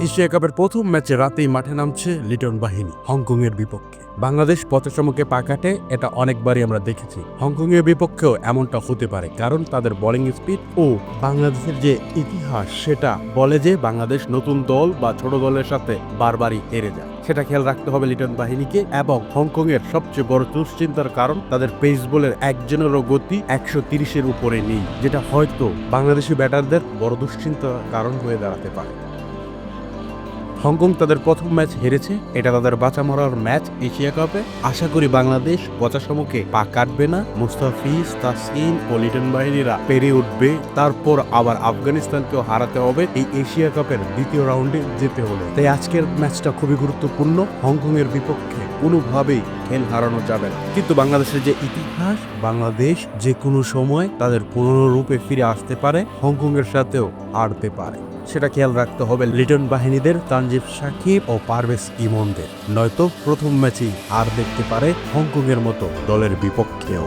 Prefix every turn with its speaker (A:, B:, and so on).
A: Asia কাপের প্রথম ম্যাচে রাতেই মাঠে নামছে লিটন বাহিনী হংকং এর বিপক্ষে। বাংলাদেশ পথচমকে পা কাটে, এটা অনেকবারই আমরা দেখেছি। হংকং এর বিপক্ষেও এমনটা হতে পারে, কারণ তাদের বোলিং স্পিড ও বাংলাদেশের যে ইতিহাস সেটা বলে যে বাংলাদেশ নতুন দল বা ছোট দলের সাথে বারবারই হেরে যায়। সেটা খেয়াল রাখতে হবে লিটন বাহিনীকে। এবং হংকং এর সবচেয়ে বড় দুশ্চিন্তার কারণ তাদের পেস বলের একজনেরও গতি 130-এর উপরে নেই, যেটা হয়তো বাংলাদেশি ব্যাটারদের বড় দুশ্চিন্তার কারণ হয়ে দাঁড়াতে পারে। হংকং তাদের প্রথম ম্যাচ হেরেছে, এটা তাদের বাঁচা মরার ম্যাচ এশিয়া কাপে। আশা করি বাংলাদেশ পচাসমুখে পা কাটবে না, মুস্তাফিজ, তাসকিন ও লিটন বাহিনীরা পেরে উঠবে। তারপর আবার আফগানিস্তানকেও হারাতে হবে এই এশিয়া কাপের দ্বিতীয় রাউন্ডে যেতে হলে। তাই আজকের ম্যাচটা খুবই গুরুত্বপূর্ণ। হংকং এর বিপক্ষে কোনোভাবেই খেল হারানো যাবে না। কিন্তু বাংলাদেশের যে ইতিহাস, বাংলাদেশ যে কোনো সময় তাদের পুরনো রূপে ফিরে আসতে পারে, হংকং এর সাথেও হারতে পারে। সেটা খেয়াল রাখতে হবে লিটন বাহিনীদের, তানজিব সাকিব ও পারভেজ ইমনদের। নয়তো প্রথম ম্যাচেই হার দেখতে পারে হংকং এর মতো দলের বিপক্ষেও।